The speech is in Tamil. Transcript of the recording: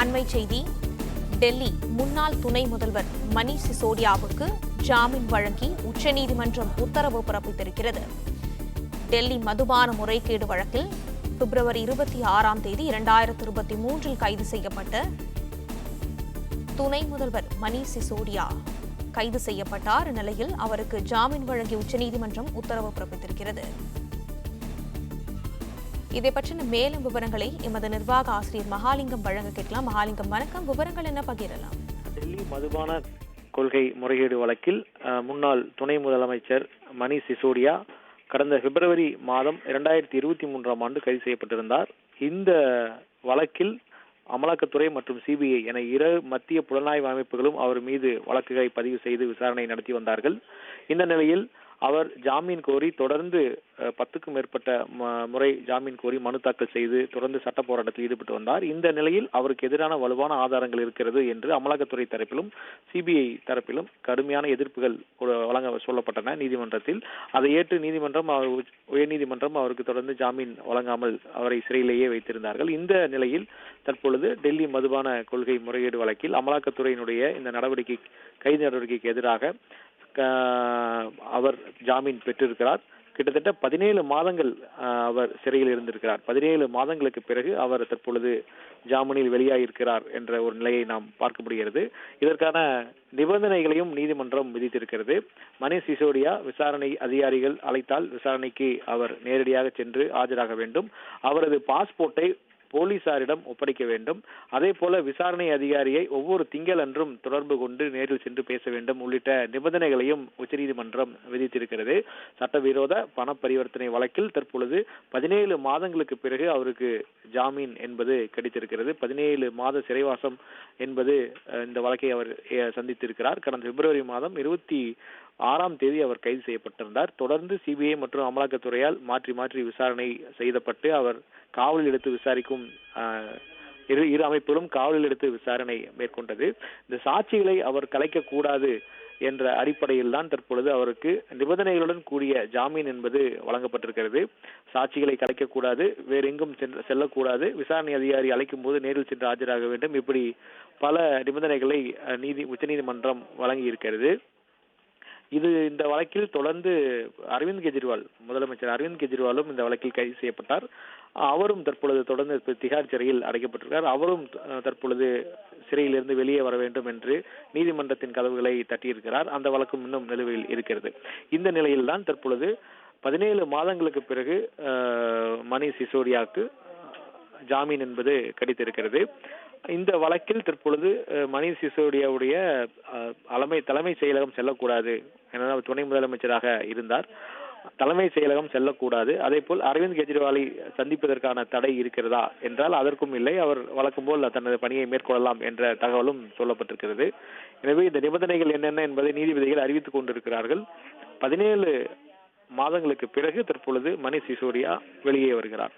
அண்மை செய்தி. டெல்லி முன்னாள் துணை முதல்வர் மணீஷ் சிசோடியாவுக்கு ஜாமீன் வழங்கி உச்சநீதிமன்றம் உத்தரவு பிறப்பித்திருக்கிறது. டெல்லி மதுபான முறைகேடு வழக்கில் பிப்ரவரி 26ஆம் தேதி 2023 கைது செய்யப்பட்ட துணை முதல்வர் மணீஷ் சிசோடியா கைது செய்யப்பட்டார். இந்நிலையில் அவருக்கு ஜாமீன் வழங்கி உச்சநீதிமன்றம் உத்தரவு பிறப்பித்திருக்கிறது. இதை பற்றின மேலும் விவரங்களை எமது நிர்வாக ஆசிரியர் மகாலிங்கம் வழங்க கேட்கலாம். மகாலிங்கம், வணக்கம். விவரங்கள் என்ன பகிரலாம்? டெல்லி மதுபான கொள்கை முறைகேடு வழக்கில் முன்னாள் துணை முதலமைச்சர் மணீஷ் சிசோடியா கடந்த பிப்ரவரி மாதம் 2023ஆம் ஆண்டு கைது செய்யப்பட்டிருந்தார். இந்த வழக்கில் அமலாக்கத்துறை மற்றும் சிபிஐ என இரு மத்திய புலனாய்வு அமைப்புகளும் அவர் மீது வழக்குகளை பதிவு செய்து விசாரணை நடத்தி வந்தார்கள். இந்த நிலையில் அவர் ஜாமீன் கோரி தொடர்ந்து 10க்கும் மேற்பட்ட முறை ஜாமீன் கோரி மனு தாக்கல் செய்து தொடர்ந்து சட்ட போராட்டத்தில் ஈடுபட்டு வந்தார். இந்த நிலையில் அவருக்கு எதிரான வலுவான ஆதாரங்கள் இருக்கிறது என்று அமலாக்கத்துறை தரப்பிலும் சிபிஐ தரப்பிலும் கடுமையான எதிர்ப்புகள் வழங்க சொல்லப்பட்டன நீதிமன்றத்தில். அதை ஏற்று உயர்நீதிமன்றம் அவருக்கு தொடர்ந்து ஜாமீன் வழங்காமல் அவரை சிறையிலேயே வைத்திருந்தார்கள். இந்த நிலையில் தற்பொழுது டெல்லி மதுபான கொள்கை முறைகேடு வழக்கில் அமலாக்கத்துறையினுடைய இந்த கைது நடவடிக்கைக்கு எதிராக அவர் ஜாமீன் பெற்றிருக்கிறார். கிட்டத்தட்ட 17 மாதங்கள் அவர் சிறையில் இருந்திருக்கிறார். 17 மாதங்களுக்கு பிறகு அவர் தற்பொழுது ஜாமீனில் வெளியாகியிருக்கிறார் என்ற ஒரு நிலையை நாம் பார்க்க முடிகிறது. இதற்கான நிபந்தனைகளையும் நீதிமன்றம் விதித்திருக்கிறது. மணீஷ் சிசோடியா விசாரணை அதிகாரிகள் அழைத்தால் விசாரணைக்கு அவர் நேரடியாக சென்று ஆஜராக வேண்டும். அவரது பாஸ்போர்ட்டை போலீசாரிடம் ஒப்படைக்க வேண்டும். அதே போல விசாரணை அதிகாரியை ஒவ்வொரு திங்களன்றும் தொடர்பு கொண்டு நேரில் சென்று பேச வேண்டும் உள்ளிட்ட நிபந்தனைகளையும் உச்சநீதிமன்றம் விதித்திருக்கிறது. சட்டவிரோத பண பரிவர்த்தனை வழக்கில் தற்பொழுது 17 மாதங்களுக்கு பிறகு அவருக்கு ஜாமீன் என்பது கிடைத்திருக்கிறது. 17 மாத சிறைவாசம் என்பது இந்த வழக்கை அவர் சந்தித்திருக்கிறார். கடந்த பிப்ரவரி மாதம் 26ஆம் தேதி அவர் கைது செய்யப்பட்டிருந்தார். தொடர்ந்து சிபிஐ மற்றும் அமலாக்கத்துறையால் மாற்றி விசாரணை செய்யப்பட்டு அவர் காவலில் எடுத்து விசாரிக்கும் இரு அமைப்புகளும் காவலில் எடுத்து விசாரணை மேற்கொண்டது. இந்த சாட்சிகளை அவர் கலைக்கக்கூடாது என்ற அடிப்படையில் தான் தற்பொழுது அவருக்கு நிபந்தனைகளுடன் கூடிய ஜாமீன் என்பது வழங்கப்பட்டிருக்கிறது. சாட்சிகளை கலைக்கக்கூடாது, வேறு எங்கும் செல்லக்கூடாது, விசாரணை அதிகாரி அழைக்கும் போது நேரில் சென்று ஆஜராக வேண்டும், இப்படி பல நிபந்தனைகளை உச்சநீதிமன்றம் வழங்கி இருக்கிறது. இந்த வழக்கில் தொடர்ந்து முதலமைச்சர் அரவிந்த் கெஜ்ரிவாலும் இந்த வழக்கில் கைது செய்யப்பட்டார். அவரும் தற்பொழுது தொடர்ந்து திகார் சிறையில் அடைக்கப்பட்டிருக்கிறார். அவரும் தற்பொழுது சிறையிலிருந்து வெளியே வர வேண்டும் என்று நீதிமன்றத்தின் கதவுகளை தட்டியிருக்கிறார். அந்த வழக்கும் இன்னும் நிலுவையில் இருக்கிறது. இந்த நிலையில் தான் தற்பொழுது 17 மாதங்களுக்கு பிறகு மணீஷ் சிசோடியாவுக்கு ஜாமீன் என்பது கிடைத்திருக்கிறது. இந்த வழக்கில் தற்பொழுது மணீஷ் சிசோடியாவுடைய தலைமை செயலகம் செல்லக்கூடாது. ஏன்னா துணை முதலமைச்சராக இருந்தார். தலைமை செயலகம் செல்லக்கூடாது. அதே போல் அரவிந்த் கெஜ்ரிவாலை சந்திப்பதற்கான தடை இருக்கிறதா என்றால் அதற்கும் இல்லை. அவர் வழக்கம் போல் தனது பணியை மேற்கொள்ளலாம் என்ற தகவலும் சொல்லப்பட்டிருக்கிறது. எனவே இந்த நிபந்தனைகள் என்னென்ன என்பதை நீதிபதிகள் அறிவித்துக் கொண்டிருக்கிறார்கள். 17 மாதங்களுக்கு பிறகு தற்பொழுது மணீஷ் சிசோடியா வெளியே வருகிறார்.